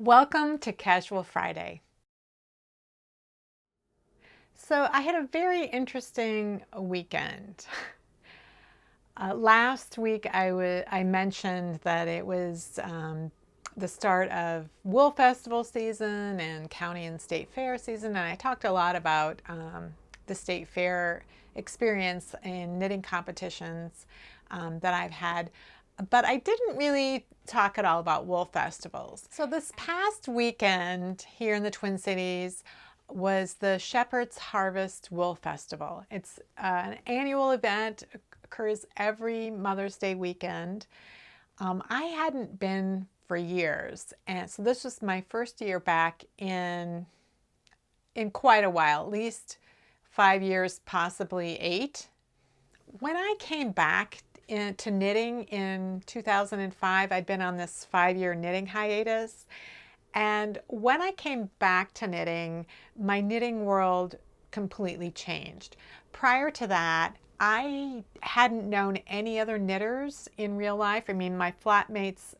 Welcome to Casual Friday. So I had a very interesting weekend. Last week I mentioned that it was the start of Wool Festival season and county and state fair season, and I talked a lot about the state fair experience in knitting competitions that I've had. But I didn't really talk at all about wool festivals. So this past weekend here in the Twin Cities was the Shepherd's Harvest Wool Festival. It's an annual event, occurs every Mother's Day weekend. I hadn't been for years, and so this was my first year back in quite a while, at least 5 years, possibly 8. When I came back to knitting in 2005, I'd been on this 5-year knitting hiatus. And when I came back to knitting, my knitting world completely changed. Prior to that, I hadn't known any other knitters in real life. I mean, my flatmates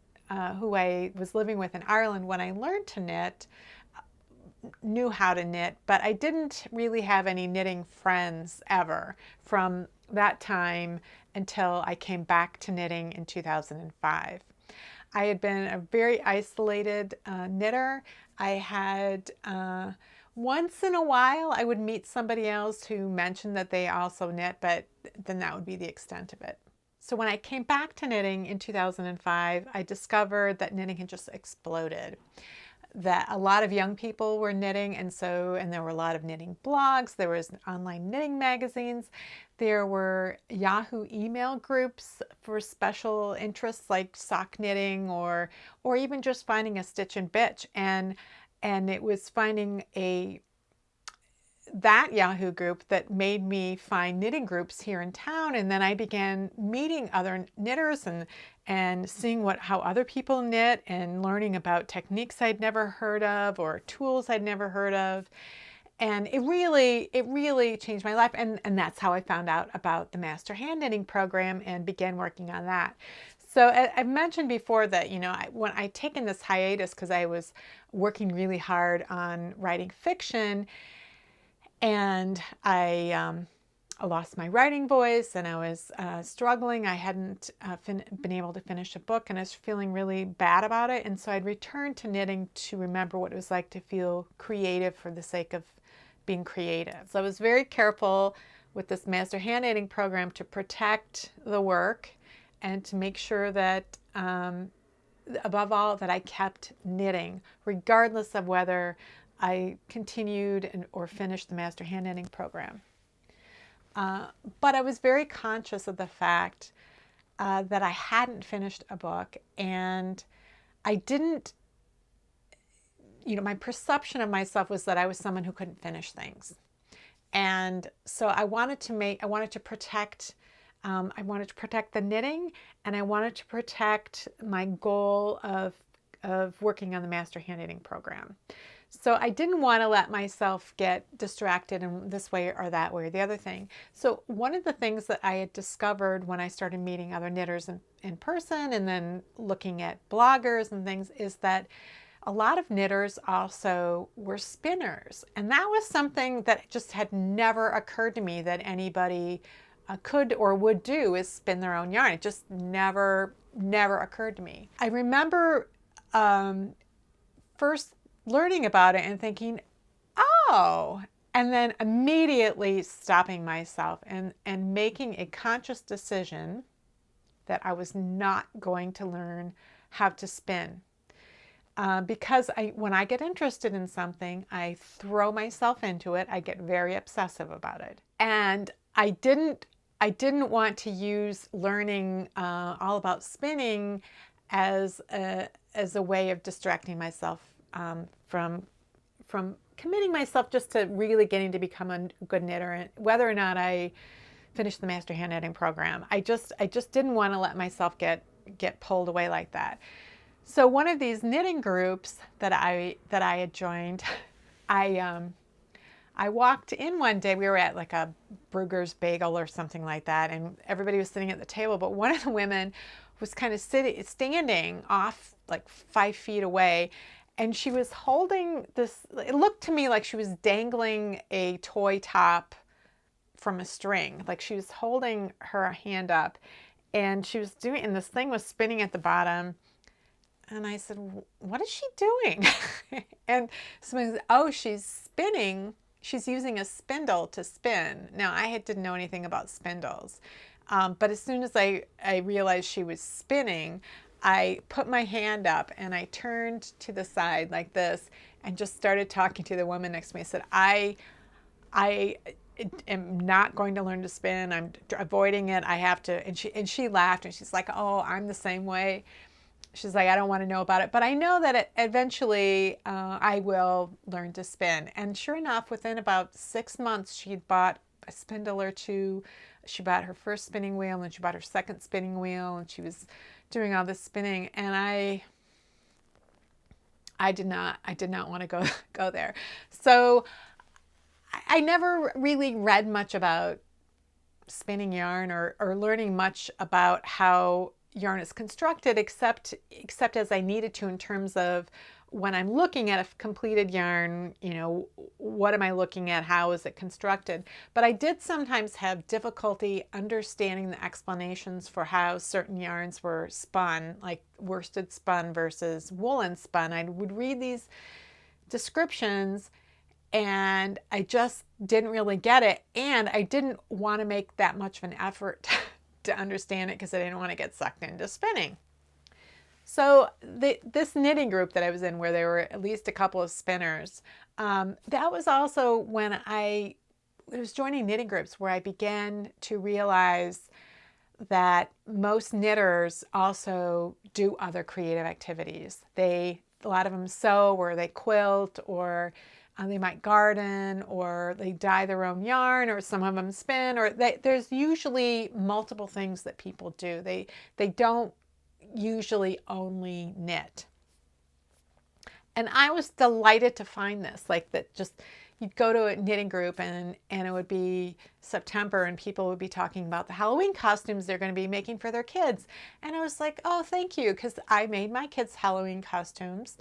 who I was living with in Ireland when I learned to knit knew how to knit, but I didn't really have any knitting friends ever from that time until I came back to knitting in 2005. I had been a very isolated knitter. I had once in a while I would meet somebody else who mentioned that they also knit, but then that would be the extent of it. So when I came back to knitting in 2005, I discovered that knitting had just exploded. That a lot of young people were knitting, and there were a lot of knitting blogs, there was online knitting magazines, there were Yahoo email groups for special interests like sock knitting or even just finding a stitch and bitch, and it was finding that Yahoo group that made me find knitting groups here in town, and then I began meeting other knitters and seeing how other people knit and learning about techniques I'd never heard of or tools I'd never heard of. And it really changed my life, and that's how I found out about the Master Hand Knitting program and began working on that. So I've mentioned before that, when I'd taken this hiatus because I was working really hard on writing fiction, and I lost my writing voice, and I was struggling. I hadn't been able to finish a book, and I was feeling really bad about it. And so I'd returned to knitting to remember what it was like to feel creative for the sake of being creative. So I was very careful with this Master Hand Knitting program to protect the work and to make sure that, above all, that I kept knitting, regardless of whether I continued or finished the Master Hand Knitting program. But I was very conscious of the fact that I hadn't finished a book, and I didn't, my perception of myself was that I was someone who couldn't finish things. And so I wanted to protect the knitting, and I wanted to protect my goal of working on the Master Hand Knitting program. So I didn't want to let myself get distracted in this way or that way or the other thing. So one of the things that I had discovered when I started meeting other knitters in person and then looking at bloggers and things is that a lot of knitters also were spinners. And that was something that just had never occurred to me that anybody could or would do, is spin their own yarn. It just never occurred to me. I remember first learning about it and thinking, oh, and then immediately stopping myself and making a conscious decision that I was not going to learn how to spin. Because when I get interested in something, I throw myself into it. I get very obsessive about it. And I didn't want to use learning all about spinning as a way of distracting myself from committing myself just to really getting to become a good knitter, and whether or not I finished the Master Hand Knitting program. I just didn't want to let myself get pulled away like that. So one of these knitting groups that I had joined, I walked in one day. We were at like a Brugger's Bagel or something like that, and everybody was sitting at the table, but one of the women was kind of standing off like 5 feet away, and she was holding this, it looked to me like she was dangling a toy top from a string. Like she was holding her hand up and she was doing, and this thing was spinning at the bottom. And I said, what is she doing? And somebody said, oh, she's spinning. She's using a spindle to spin. Now, didn't know anything about spindles. But as soon as I realized she was spinning, I put my hand up and I turned to the side like this and just started talking to the woman next to me. I said, I am not going to learn to spin. I'm avoiding it. I have to. And she laughed and she's like, oh, I'm the same way. She's like, I don't want to know about it, but I know that eventually I will learn to spin. And sure enough, within about 6 months, she'd bought a spindle or two. She bought her first spinning wheel, and then she bought her second spinning wheel, and she was doing all this spinning. And I did not want to go there. So I never really read much about spinning yarn or learning much about how yarn is constructed, except as I needed to in terms of when I'm looking at a completed yarn, you know, what am I looking at? How is it constructed? But I did sometimes have difficulty understanding the explanations for how certain yarns were spun, like worsted spun versus woolen spun. I would read these descriptions and I just didn't really get it. And I didn't want to make that much of an effort to understand it because I didn't want to get sucked into spinning. So this knitting group that I was in, where there were at least a couple of spinners, that was also when I was joining knitting groups where I began to realize that most knitters also do other creative activities. A lot of them sew, or they quilt, or they might garden, or they dye their own yarn, or some of them spin, or there's usually multiple things that people do. They don't usually only knit. And I was delighted to find this, like that just you'd go to a knitting group and it would be September and people would be talking about the Halloween costumes they're going to be making for their kids. And I was like, oh, thank you, because I made my kids' Halloween costumes.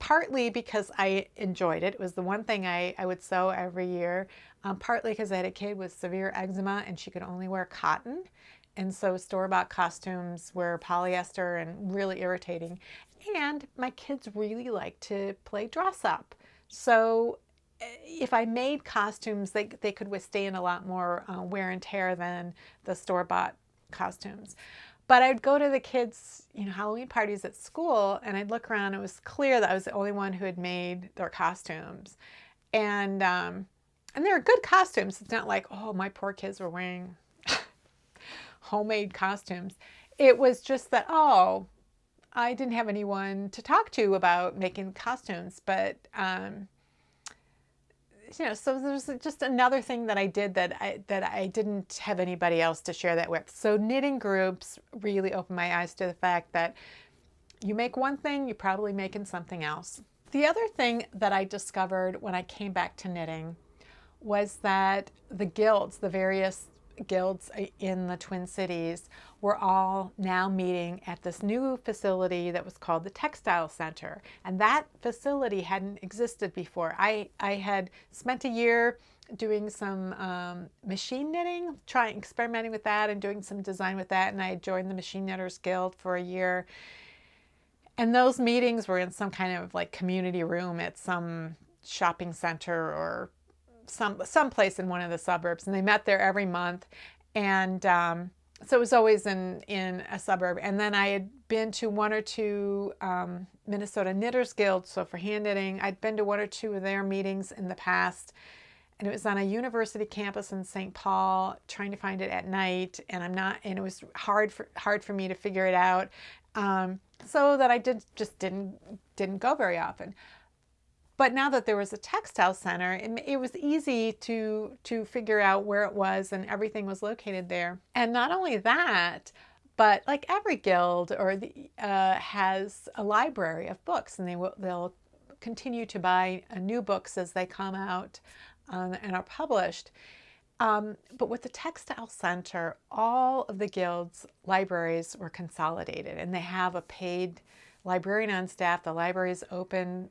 Partly because I enjoyed it. It was the one thing I would sew every year. Partly because I had a kid with severe eczema and she could only wear cotton. And so store-bought costumes were polyester and really irritating. And my kids really like to play dress up. So if I made costumes, they could withstand a lot more wear and tear than the store-bought costumes. But I'd go to the kids' Halloween parties at school, and I'd look around. It was clear that I was the only one who had made their costumes, and they were good costumes. It's not like, oh, my poor kids were wearing homemade costumes. It was just that, oh, I didn't have anyone to talk to about making costumes, but so there's just another thing that I did that I didn't have anybody else to share that with. So knitting groups really opened my eyes to the fact that you make one thing, you're probably making something else. The other thing that I discovered when I came back to knitting was that the guilds, the various guilds in the Twin Cities, were all now meeting at this new facility that was called the Textile Center. And that facility hadn't existed before. I had spent a year doing some machine knitting, experimenting with that and doing some design with that. And I joined the Machine Knitters Guild for a year. And those meetings were in some kind of like community room at some shopping center or some place in one of the suburbs, and they met there every month. And so it was always in a suburb. And then I had been to one or two Minnesota Knitters Guild, so for hand knitting. I'd been to one or two of their meetings in the past, and it was on a university campus in St. Paul, trying to find it at night, and it was hard for me to figure it out, so that I didn't go very often. But now that there was a textile center, it was easy to figure out where it was, and everything was located there. And not only that, but like every guild has a library of books, and they'll continue to buy new books as they come out and are published. But with the Textile Center, all of the guild's libraries were consolidated, and they have a paid librarian on staff. The library is open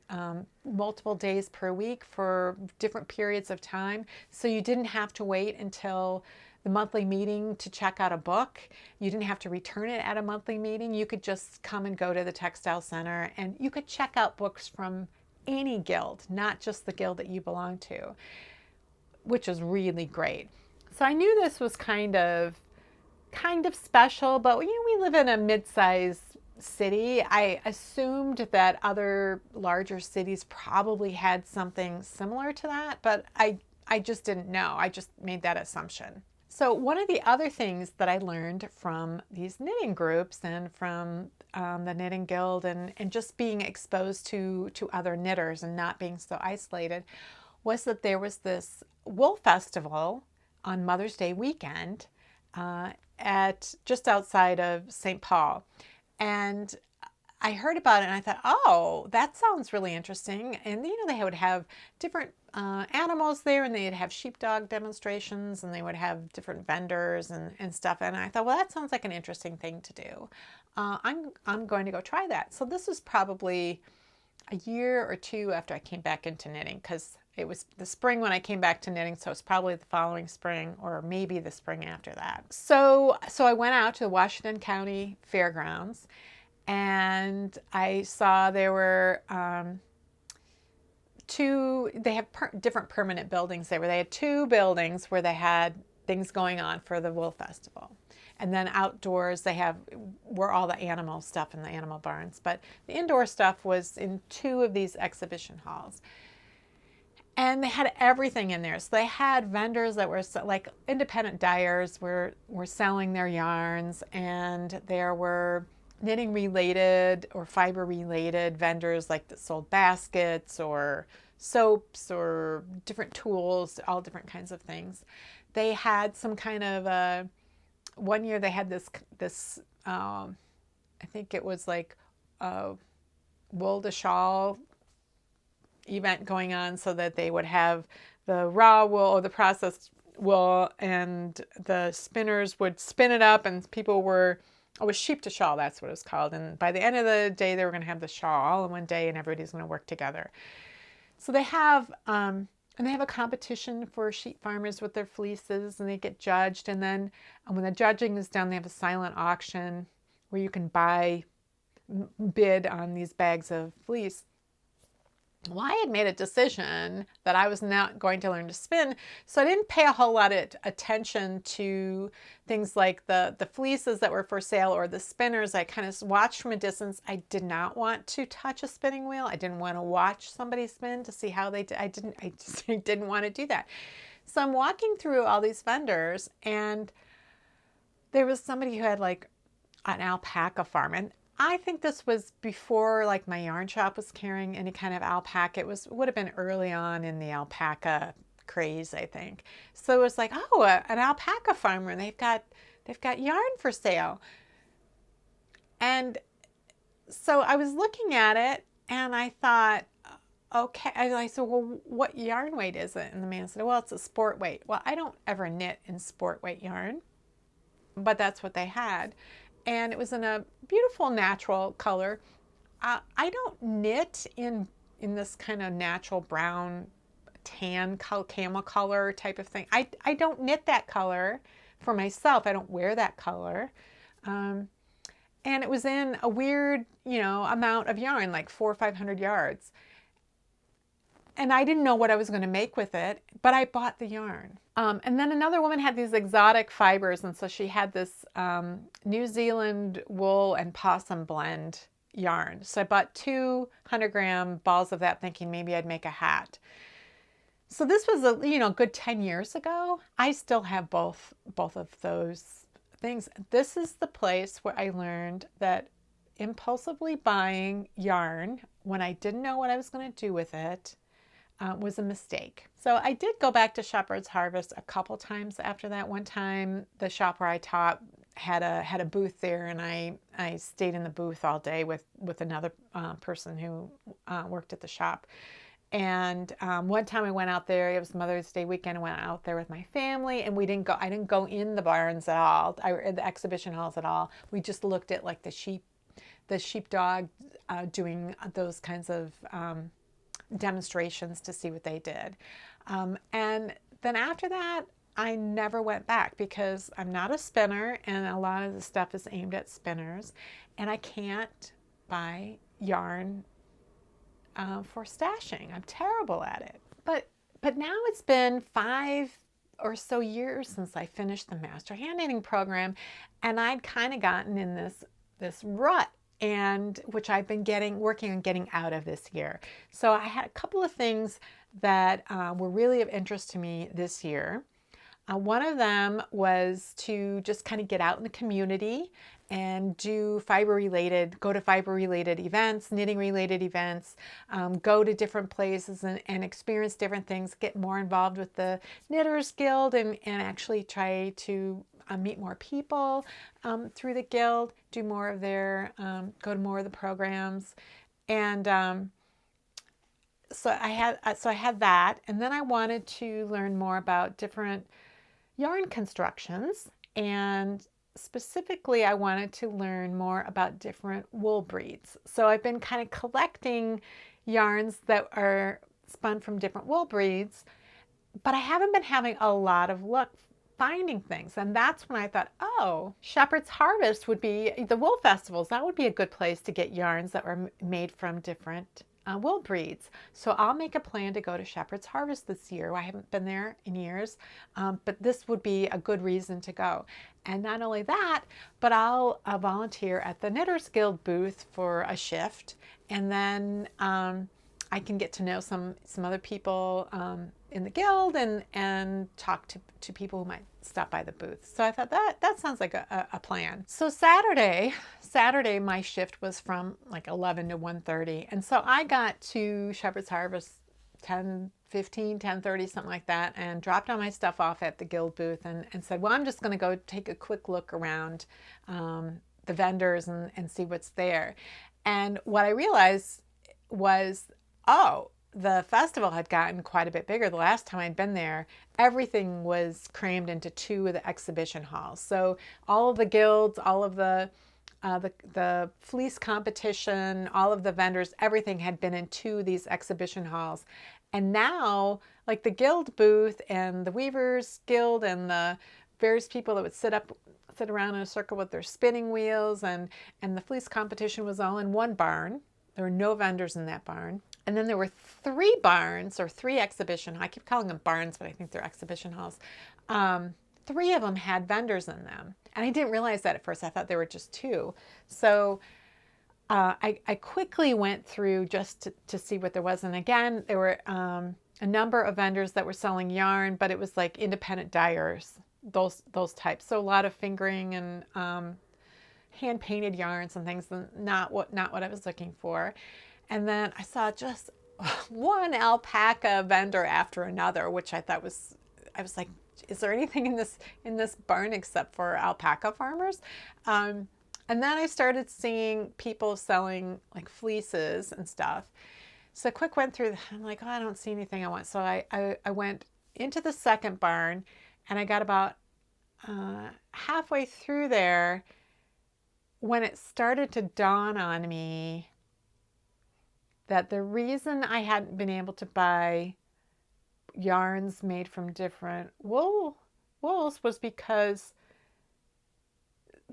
multiple days per week for different periods of time. So you didn't have to wait until the monthly meeting to check out a book. You didn't have to return it at a monthly meeting. You could just come and go to the textile center, and you could check out books from any guild, not just the guild that you belong to, which is really great. So I knew this was kind of special, but you know, we live in a mid-sized city. I assumed that other larger cities probably had something similar to that, but I just didn't know. I just made that assumption. So one of the other things that I learned from these knitting groups and from the Knitting Guild and just being exposed to other knitters and not being so isolated was that there was this wool festival on Mother's Day weekend at just outside of St. Paul. And I heard about it and I thought, oh, that sounds really interesting. And you know, they would have different animals there, and they'd have sheepdog demonstrations, and they would have different vendors and stuff. And I thought, well, that sounds like an interesting thing to do. I'm going to go try that. So this was probably a year or two after I came back into knitting, because it was the spring when I came back to knitting, so it's probably the following spring or maybe the spring after that. So I went out to the Washington County Fairgrounds, and I saw there were they have different permanent buildings there, where they had two buildings where they had things going on for the wool festival. And then outdoors were all the animal stuff in the animal barns. But the indoor stuff was in two of these exhibition halls. And they had everything in there. So they had vendors that were like independent dyers were selling their yarns, and there were knitting related or fiber related vendors like that sold baskets or soaps or different tools, all different kinds of things. They had some kind of one year they had this I think it was like a wool to shawl event going on, so that they would have the raw wool or the processed wool, and the spinners would spin it up, and it was sheep to shawl, that's what it was called. And by the end of the day, they were going to have the shawl all in one day, and everybody's going to work together. So they have a competition for sheep farmers with their fleeces, and they get judged. And then when the judging is done, they have a silent auction where you can bid on these bags of fleece. Well, I had made a decision that I was not going to learn to spin, so I didn't pay a whole lot of attention to things like the fleeces that were for sale or the spinners. I kind of watched from a distance. I did not want to touch a spinning wheel. I didn't want to watch somebody spin to see how they did. I didn't want to do that. So I'm walking through all these vendors, and there was somebody who had like an alpaca farm, and I think this was before like my yarn shop was carrying any kind of alpaca. It would have been early on in the alpaca craze, I think. So it was like, oh, an alpaca farmer, and they've got yarn for sale. And so I was looking at it, and I thought, okay. I said, well, what yarn weight is it? And the man said, well, it's a sport weight. Well, I don't ever knit in sport weight yarn, but that's what they had. And it was in a beautiful natural color. I don't knit in this kind of natural brown, tan, camel color type of thing. I don't knit that color for myself. I don't wear that color. And it was in a weird, amount of yarn, like 400 or 500 yards. And I didn't know what I was going to make with it, but I bought the yarn. And then another woman had these exotic fibers, and so she had this New Zealand wool and possum blend yarn. So I bought 200-gram balls of that, thinking maybe I'd make a hat. So this was a good 10 years ago. I still have both of those things. This is the place where I learned that impulsively buying yarn when I didn't know what I was going to do with it was a mistake. So I did go back to Shepherd's Harvest a couple times after that. One time, the shop where I taught had a booth there, and I stayed in the booth all day with another person who worked at the shop. And one time I went out there. It was Mother's Day weekend. I went out there with my family, and I didn't go in the barns at all, the exhibition halls at all. We just looked at like the sheep the sheepdog doing those kinds of demonstrations to see what they did. And then after that, I never went back because I'm not a spinner and a lot of the stuff is aimed at spinners, and I can't buy yarn for stashing. I'm terrible at it. But now it's been 5 or so years since I finished the Master Hand Knitting program, and I'd kind of gotten in this rut, and which I've been working on getting out of this year. So I had a couple of things that were really of interest to me this year. One of them was to just kind of get out in the community and go to fiber-related events, knitting-related events, go to different places and experience different things, get more involved with the Knitters Guild and actually try to meet more people through the Guild, do more of go to more of the programs. And so I had that, and then I wanted to learn more about different yarn constructions, and specifically I wanted to learn more about different wool breeds. So I've been kind of collecting yarns that are spun from different wool breeds, but I haven't been having a lot of luck finding things. And that's when I thought, oh, Shepherd's Harvest would be the wool festivals. That would be a good place to get yarns that were made from different wool breeds. So I'll make a plan to go to Shepherd's Harvest this year. I haven't been there in years, but this would be a good reason to go. And not only that, but I'll volunteer at the Knitters Guild booth for a shift, and then I can get to know some other people in the guild and talk to people who might stop by the booth. So I thought that sounds like a plan. So Saturday my shift was from like 11 to 1:30, and so I got to Shepherd's Harvest 10:15, 10:30, something like that, and dropped all my stuff off at the guild booth and said, well, I'm just going to go take a quick look around the vendors and see what's there. And what I realized was, oh, the festival had gotten quite a bit bigger. The last time I'd been there, everything was crammed into 2 of the exhibition halls. So all of the guilds, all of the fleece competition, all of the vendors, everything had been in 2 of these exhibition halls. And now, like the guild booth and the Weavers Guild and the various people that would sit around in a circle with their spinning wheels, and the fleece competition was all in one barn. There were no vendors in that barn. And then there were 3 barns, or 3 exhibition. I keep calling them barns, but I think they're exhibition halls. 3 of them had vendors in them. And I didn't realize that at first. I thought there were just 2. So I quickly went through just to see what there was. And again, there were a number of vendors that were selling yarn, but it was like independent dyers, those types. So a lot of fingering and hand-painted yarns and things, not what I was looking for. And then I saw just one alpaca vendor after another, which I was like, is there anything in this barn except for alpaca farmers? And then I started seeing people selling like fleeces and stuff. So I quick went through, I'm like, oh, I don't see anything I want. So I went into the second barn, and I got about halfway through there when it started to dawn on me that the reason I hadn't been able to buy yarns made from different wools was because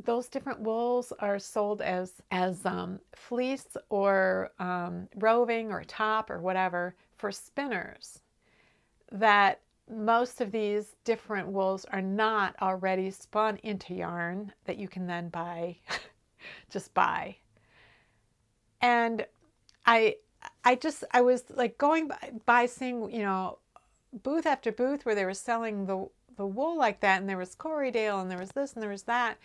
those different wools are sold as fleece or roving or top or whatever for spinners. That most of these different wools are not already spun into yarn that you can then buy, just buy. And I was like going by seeing, booth after booth where they were selling the wool like that, and there was Corriedale and there was this and there was that.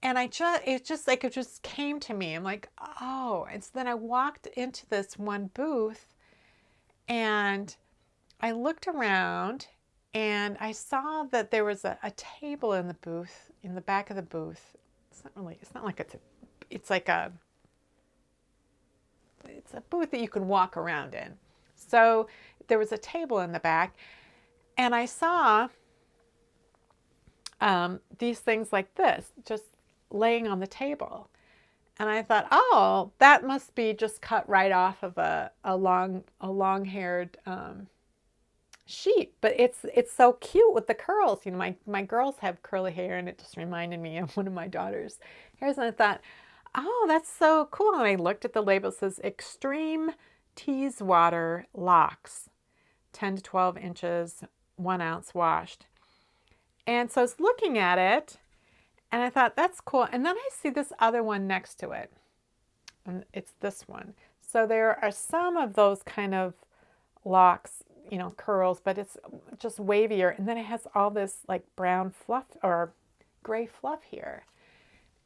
And it just came to me. I'm like, oh, and so then I walked into this one booth and I looked around and I saw that there was a table in the booth, in the back of the booth. It's a booth that you can walk around in. So there was a table in the back, and I saw these things like this just laying on the table. And I thought, oh, that must be just cut right off of a long-haired sheep. But it's so cute with the curls. You know, my girls have curly hair, and it just reminded me of one of my daughter's hairs. And I thought, oh, that's so cool. And I looked at the label. It says Extreme Teeswater Locks, 10 to 12 inches, 1 ounce washed. And so I was looking at it, and I thought, that's cool. And then I see this other one next to it, and it's this one. So there are some of those kind of locks, you know, curls, but it's just wavier. And then it has all this like brown fluff or gray fluff here.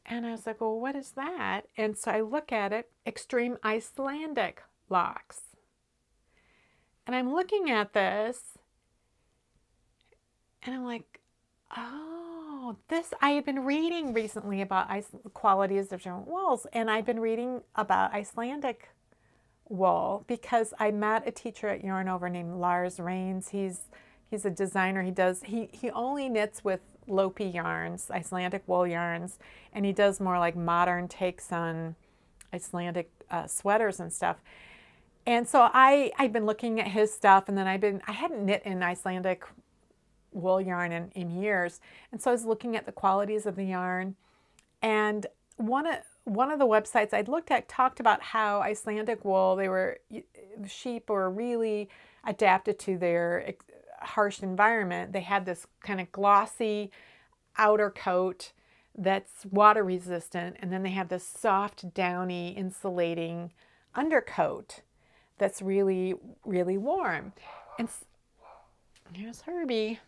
And I was like, well, what is that? And so I look at it, Extreme Icelandic Locks. And I'm looking at this, and I'm like, oh, this, I have been reading recently about qualities of different wools, and I've been reading about Icelandic wool because I met a teacher at Yarn Over named Lars Rains. He's a designer. He only knits with Lopi yarns, Icelandic wool yarns, and he does more like modern takes on Icelandic sweaters and stuff. And so I've been looking at his stuff, and then I hadn't knit in Icelandic wool yarn in years. And so I was looking at the qualities of the yarn, and one of the websites I'd looked at talked about how Icelandic wool, sheep were really adapted to their harsh environment. They had this kind of glossy outer coat that's water resistant, and then they have this soft, downy, insulating undercoat that's really, really warm. And here's Herbie.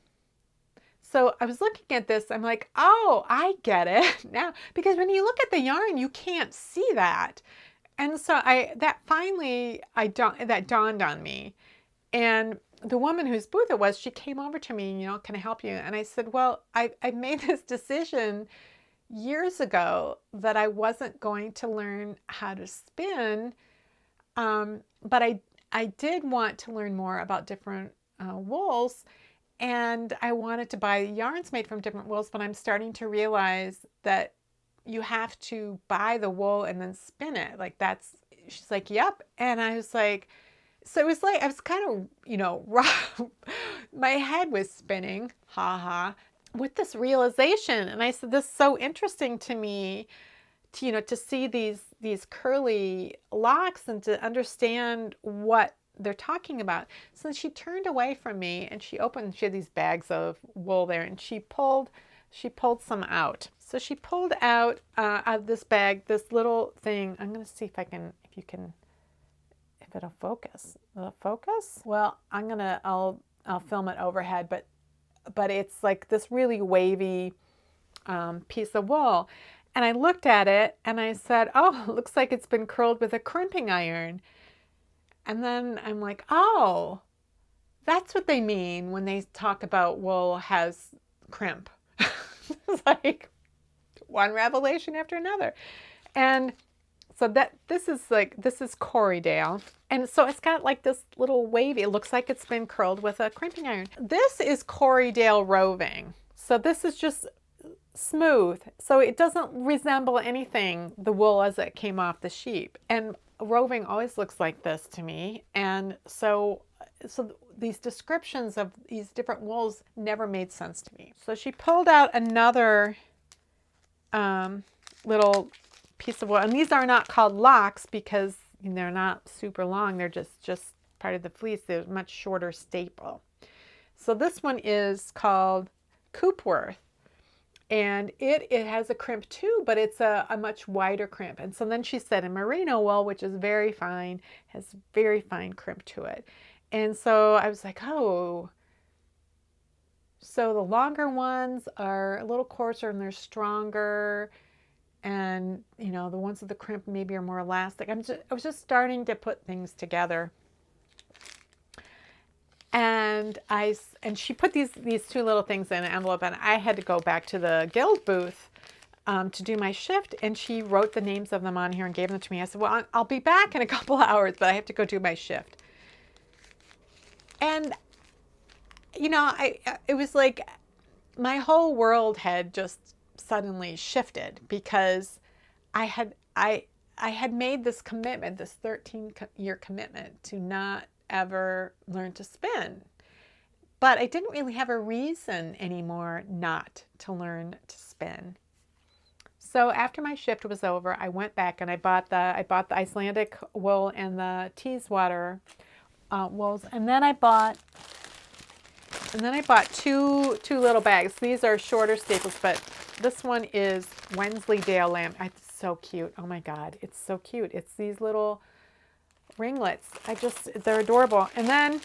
So I was looking at this, I'm like, oh, I get it now. Because when you look at the yarn, you can't see that. And so that dawned on me. And the woman whose booth it was, she came over to me, you know, can I help you? And I said, well, I made this decision years ago that I wasn't going to learn how to spin. But I did want to learn more about different wools. And I wanted to buy yarns made from different wools, but I'm starting to realize that you have to buy the wool and then spin it. Like she's like, yep. And I was like, so it was like, I was kind of, you know, my head was spinning, with this realization. And I said, this is so interesting to me, to see these curly locks and to understand what they're talking about. So she turned away from me, and she had these bags of wool there, and she pulled some out. So she pulled out of this bag this little thing. I'm going to see if it'll focus. Will it focus? Well, I'll film it overhead, but it's like this really wavy piece of wool. And I looked at it and I said, oh, it looks like it's been curled with a crimping iron. And then I'm like, oh, that's what they mean when they talk about wool has crimp. It's like one revelation after another. And so this is Corriedale. And so it's got like this little wavy, it looks like it's been curled with a crimping iron. This is Corriedale roving. So this is just smooth. So it doesn't resemble anything, the wool as it came off the sheep. And roving always looks like this to me. And so these descriptions of these different wools never made sense to me. So she pulled out another little piece of wool, and these are not called locks because they're not super long. They're just part of the fleece. They're a much shorter staple. So this one is called Coopworth, and it has a crimp too, but it's a much wider crimp. And so then she said, in merino wool, which is very fine, has very fine crimp to it. And so I was like, oh, so the longer ones are a little coarser and they're stronger. And, the ones with the crimp maybe are more elastic. I was just starting to put things together. And she put these two little things in an envelope, and I had to go back to the guild booth to do my shift, and she wrote the names of them on here and gave them to me. I said, well, I'll be back in a couple of hours, but I have to go do my shift. And, it was like my whole world had just suddenly shifted because I I had made this commitment, this 13-year commitment to not ever learn to spin. But I didn't really have a reason anymore not to learn to spin. So after my shift was over, I went back and I bought the Icelandic wool and the Teeswater wools, and then I bought two little bags. These are shorter staples, but this one is Wensleydale Lamb. It's so cute. Oh my God, it's so cute. It's these little ringlets. They're adorable. And then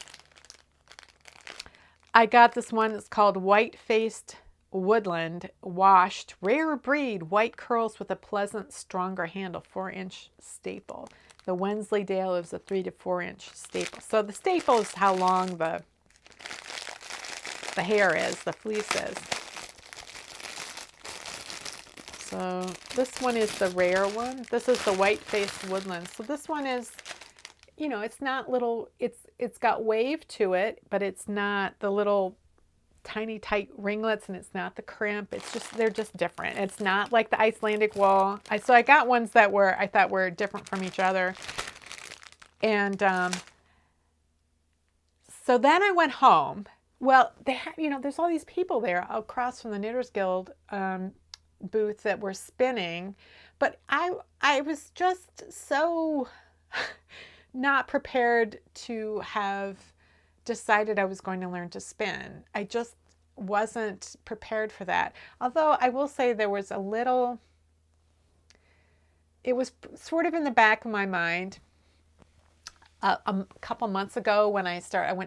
I got this one. It's called Whitefaced Woodland, washed, rare breed, white curls with a pleasant, stronger handle, 4-inch staple. The Wensleydale is a 3 to 4-inch staple. So the staple is how long the hair is, the fleece is. So this one is the rare one. This is the Whitefaced Woodland. So this one is, you know, it's not little, it's got wave to it, but it's not the little tiny tight ringlets, and it's not the crimp. It's just, they're just different. It's not like the Icelandic wool. So I got ones that I thought were different from each other. And so then I went home. Well, they had, you know, there's all these people there across from the Knitters Guild booth that were spinning, but I was just so not prepared to have decided I was going to learn to spin. I just wasn't prepared for that. Although I will say there was a little, it was sort of in the back of my mind. A couple months ago when I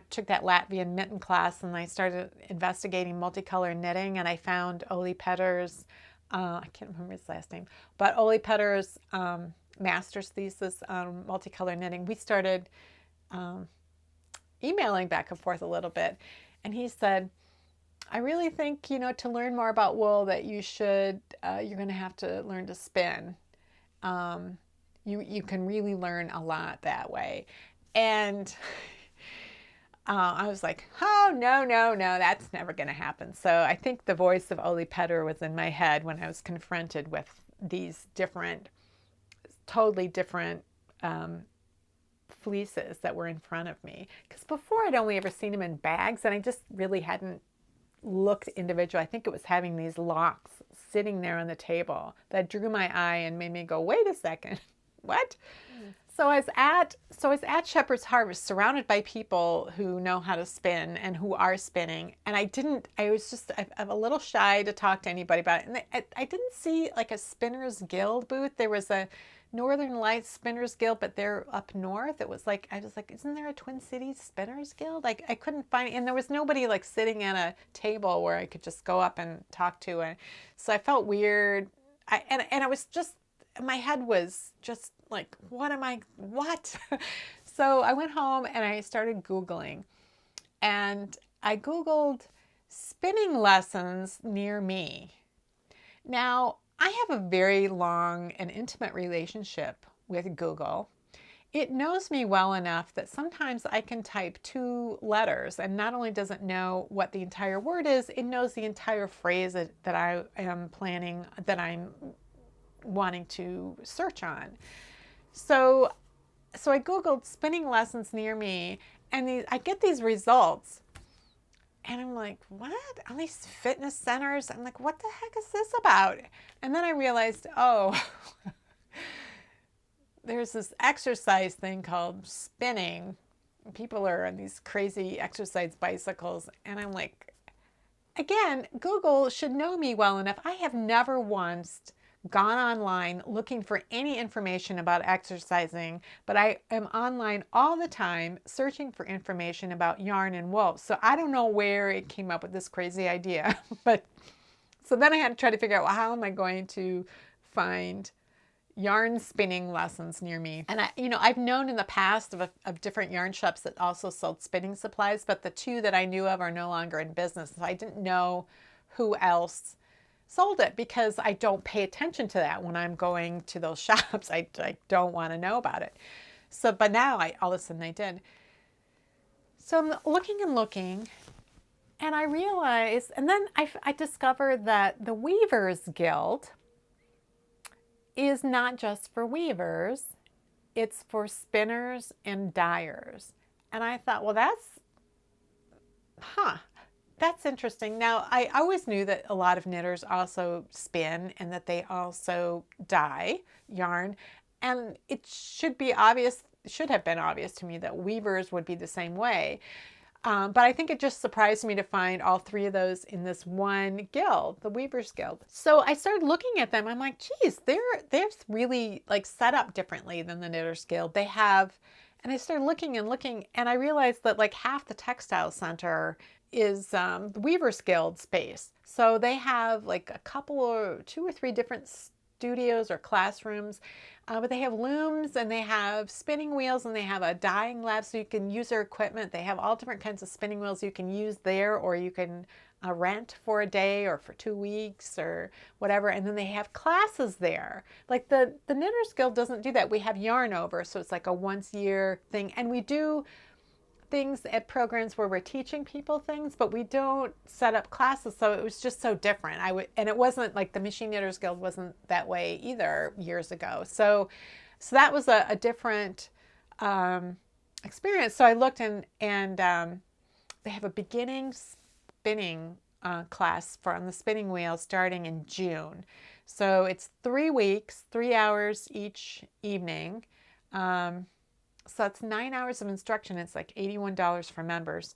took that Latvian mitten class, and I started investigating multicolor knitting, and I found Oli Petter's, I can't remember his last name, but Oli Petter's master's thesis on multicolor knitting. We started emailing back and forth a little bit, and he said, I really think, you know, to learn more about wool that you should, you're going to have to learn to spin. You can really learn a lot that way. And I was like, oh, no, that's never going to happen. So I think the voice of Oli Petter was in my head when I was confronted with these totally different fleeces that were in front of me. Because before I'd only ever seen them in bags, and I just really hadn't looked individual. I think it was having these locks sitting there on the table that drew my eye and made me go, wait a second, what? So I was at Shepherd's Harvest, surrounded by people who know how to spin and who are spinning. And I'm a little shy to talk to anybody about it. And I didn't see like a Spinners Guild booth. There was a Northern Lights Spinners Guild, but they're up north. I was like, isn't there a Twin Cities Spinners Guild? Like, I couldn't find, and there was nobody like sitting at a table where I could just go up and talk to. And so I felt weird. And I was just, my head was just like, what? So I went home and I started Googling, and I Googled spinning lessons near me. Now, I have a very long and intimate relationship with Google. It knows me well enough that sometimes I can type 2 letters, and not only does it know what the entire word is, it knows the entire phrase that I am planning, that I'm wanting to search on. So I Googled spinning lessons near me, and I get these results. And I'm like, what? All these fitness centers? I'm like, what the heck is this about? And then I realized, oh, there's this exercise thing called spinning. People are on these crazy exercise bicycles. And I'm like, again, Google should know me well enough. I have never once gone online looking for any information about exercising, but I am online all the time searching for information about yarn and wool. So I don't know where it came up with this crazy idea, but so then I had to try to figure out, well, how am I going to find yarn spinning lessons near me? And I've known in the past of different yarn shops that also sold spinning supplies, but the 2 that I knew of are no longer in business. So I didn't know who else sold it, because I don't pay attention to that when I'm going to those shops. I don't want to know about it. So, but now all of a sudden I did. So I'm looking and looking, and I realized, and then I discovered that the Weavers Guild is not just for weavers, it's for spinners and dyers. And I thought, well, that's interesting. Now, I always knew that a lot of knitters also spin and that they also dye yarn. And it should have been obvious to me that weavers would be the same way. But I think it just surprised me to find all three of those in this one guild, the Weavers Guild. So I started looking at them. I'm like, geez, they're really like set up differently than the Knitters Guild. They have, and I started looking and looking, and I realized that like half the textile center is the Weavers Guild space. So they have like a couple or two or three different studios or classrooms, but they have looms and they have spinning wheels and they have a dyeing lab so you can use their equipment. They have all different kinds of spinning wheels you can use there, or you can rent for a day or for 2 weeks or whatever. And then they have classes there. Like the Knitters Guild doesn't do that. We have yarn over, so it's like a once a year thing. And we do things at programs where we're teaching people things, but we don't set up classes. So it was just so different. And it wasn't like the Machine Knitters Guild wasn't that way either years ago. So that was a different experience. So I looked and they have a beginning spinning class on the spinning wheel starting in June. So it's 3 weeks, 3 hours each evening. So that's 9 hours of instruction. It's like $81 for members.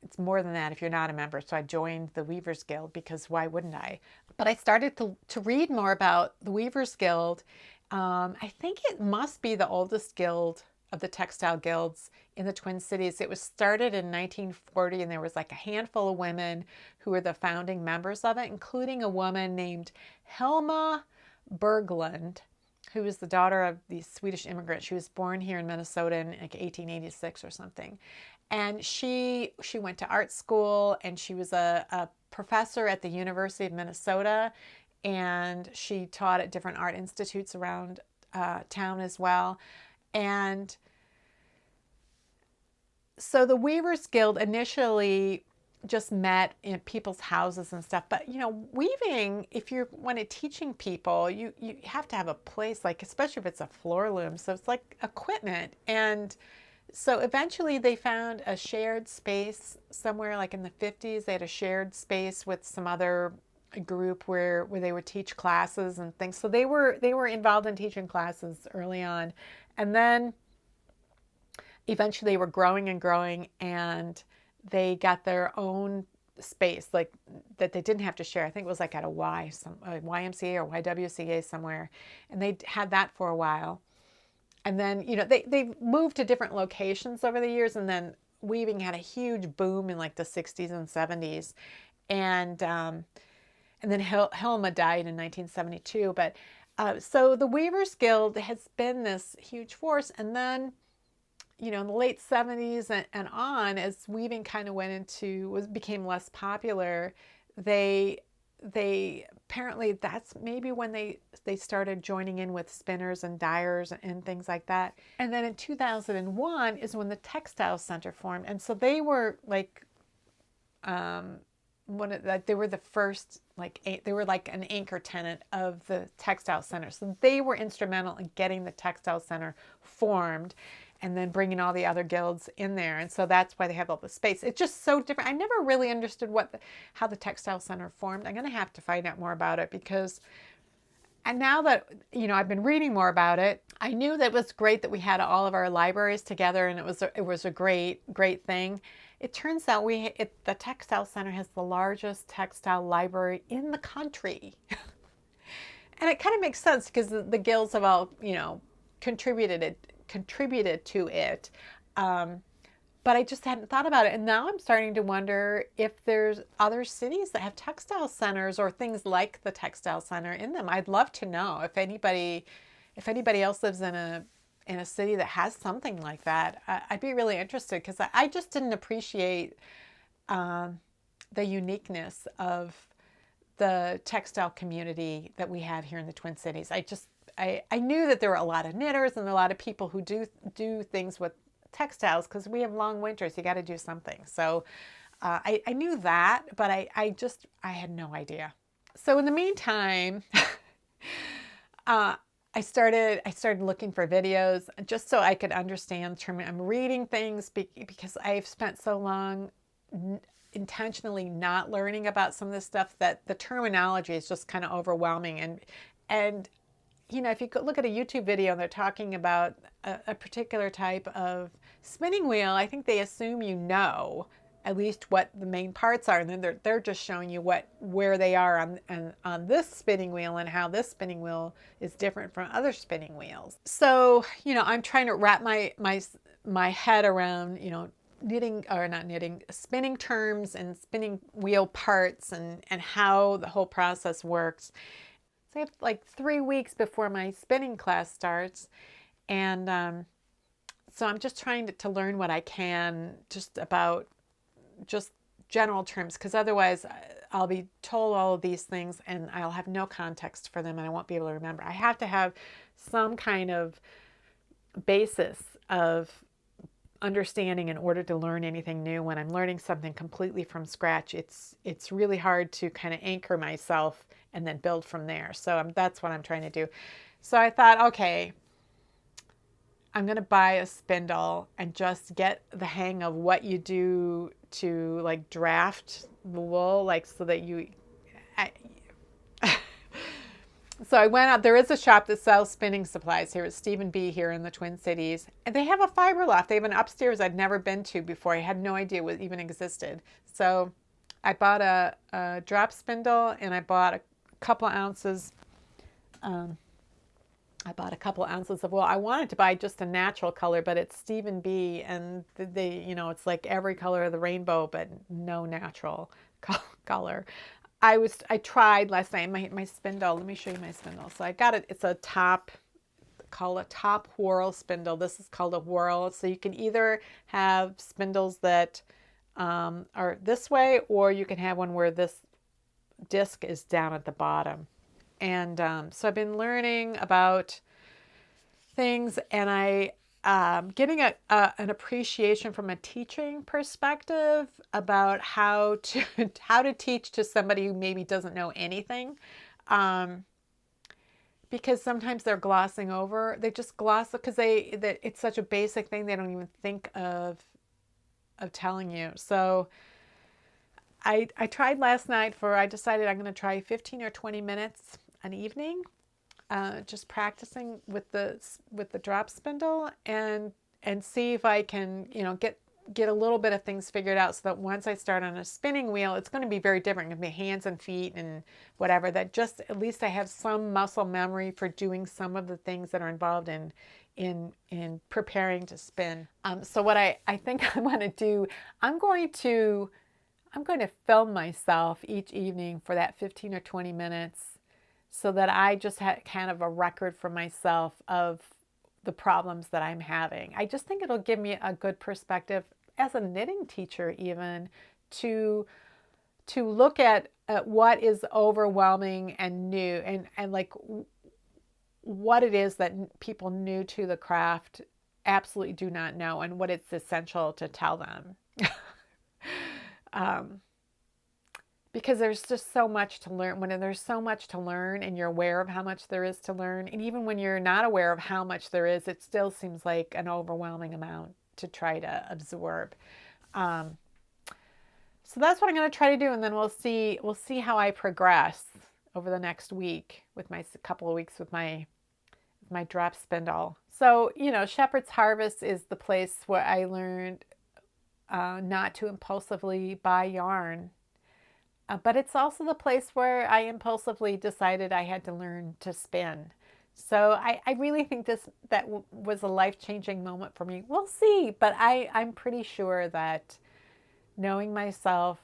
It's more than that if you're not a member. So I joined the Weavers Guild because why wouldn't I? But I started to read more about the Weavers Guild. I think it must be the oldest guild of the textile guilds in the Twin Cities. It was started in 1940, and there was like a handful of women who were the founding members of it, including a woman named Hilma Berglund, who was the daughter of these Swedish immigrants. She was born here in Minnesota in like 1886 or something. And she went to art school, and she was a professor at the University of Minnesota, and she taught at different art institutes around town as well. And so the Weavers Guild initially just met in people's houses and stuff. But, weaving, if you want to teaching people, you have to have a place, like, especially if it's a floor loom. So it's like equipment. And so eventually they found a shared space somewhere like in the 50s. They had a shared space with some other group where they would teach classes and things. So they were involved in teaching classes early on. And then eventually they were growing and growing, and they got their own space, like that they didn't have to share. I think it was like at a YMCA or YWCA somewhere, and they had that for a while. And then they moved to different locations over the years, and then weaving had a huge boom in like the 60s and 70s, and then Hilma died in 1972. But so the Weavers Guild has been this huge force, and then in the late 70s and on, as weaving kind of became less popular, they apparently that's maybe when they started joining in with spinners and dyers and things like that. And then in 2001 is when the Textile Center formed. And so they were like they were the first, they were like an anchor tenant of the Textile Center. So they were instrumental in getting the Textile Center formed, and then bringing all the other guilds in there. And so that's why they have all the space. It's just so different. I never really understood how the Textile Center formed. I'm going to have to find out more about it and now that, I've been reading more about it, I knew that it was great that we had all of our libraries together, and it was a great, great thing. It turns out the Textile Center has the largest textile library in the country. And it kind of makes sense because the guilds have all, contributed to it. But I just hadn't thought about it. And now I'm starting to wonder if there's other cities that have textile centers or things like the Textile Center in them. I'd love to know if anybody else lives in a city that has something like that. I'd be really interested, because I just didn't appreciate the uniqueness of the textile community that we have here in the Twin Cities. I knew that there were a lot of knitters and a lot of people who do things with textiles, because we have long winters. You got to do something. So I knew that, but I had no idea. So in the meantime, uh, I started looking for videos just so I could understand term. I'm reading things because I've spent so long intentionally not learning about some of this stuff that the terminology is just kind of overwhelming. And you know, if you could look at a YouTube video and they're talking about a particular type of spinning wheel, I think they assume you know at least what the main parts are, and then they're just showing you where they are on this spinning wheel and how this spinning wheel is different from other spinning wheels. So, you know, I'm trying to wrap my head around, you know, knitting or not knitting, spinning terms and spinning wheel parts and how the whole process works. So I have like 3 weeks before my spinning class starts, and so I'm just trying to learn what I can just about just general terms, because otherwise I'll be told all of these things and I'll have no context for them and I won't be able to remember. I have to have some kind of basis of understanding in order to learn anything new. When I'm learning something completely from scratch, it's really hard to kind of anchor myself and then build from there. So that's what I'm trying to do. So I thought, okay, I'm going to buy a spindle and just get the hang of what you do to like draft the wool, like so that so I went out. There is a shop that sells spinning supplies here at StevenBe here in the Twin Cities. And they have a fiber loft. They have an upstairs I'd never been to before. I had no idea what even existed. So I bought a drop spindle and I bought a couple of ounces. I bought a couple ounces of wool. I wanted to buy just a natural color, but it's StevenBe, and they, you know, it's like every color of the rainbow, but no natural color. I tried last night my spindle. Let me show you my spindle. So I got it. It's a called a top whorl spindle. This is called a whorl. So you can either have spindles that are this way, or you can have one where this disc is down at the bottom. And so I've been learning about things, and getting an appreciation from a teaching perspective about how to teach to somebody who maybe doesn't know anything, because sometimes they're glossing over. They just gloss because that it's such a basic thing they don't even think of telling you. So I tried last night I decided I'm going to try 15 or 20 minutes an evening, just practicing with the drop spindle and see if I can, you know, get a little bit of things figured out, so that once I start on a spinning wheel, it's going to be very different. It's going to be hands and feet and whatever, that just at least I have some muscle memory for doing some of the things that are involved in preparing to spin. So what I think I want to do, I'm going to film myself each evening for that 15 or 20 minutes, so that I just had kind of a record for myself of the problems that I'm having. I just think it'll give me a good perspective as a knitting teacher, even to look at what is overwhelming and new, and like what it is that people new to the craft absolutely do not know, and what it's essential to tell them. Because there's just so much to learn. When there's so much to learn and you're aware of how much there is to learn, and even when you're not aware of how much there is, it still seems like an overwhelming amount to try to absorb. So that's what I'm going to try to do, and then we'll see how I progress over the next week with my couple of weeks with my drop spindle. So, you know, Shepherd's Harvest is the place where I learned not to impulsively buy yarn. But it's also the place where I impulsively decided I had to learn to spin. So I really think that was a life-changing moment for me. We'll see, but I'm pretty sure that knowing myself,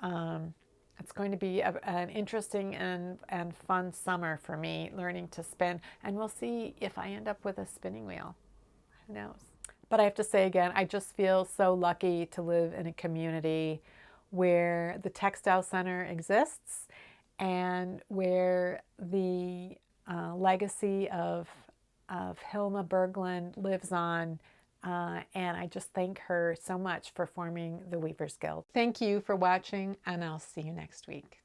it's going to be an interesting and fun summer for me, learning to spin. And we'll see if I end up with a spinning wheel. Who knows? But I have to say again, I just feel so lucky to live in a community where the Textile Center exists, and where the legacy of Hilma Berglund lives on, and I just thank her so much for forming the Weavers Guild. Thank you for watching, and I'll see you next week.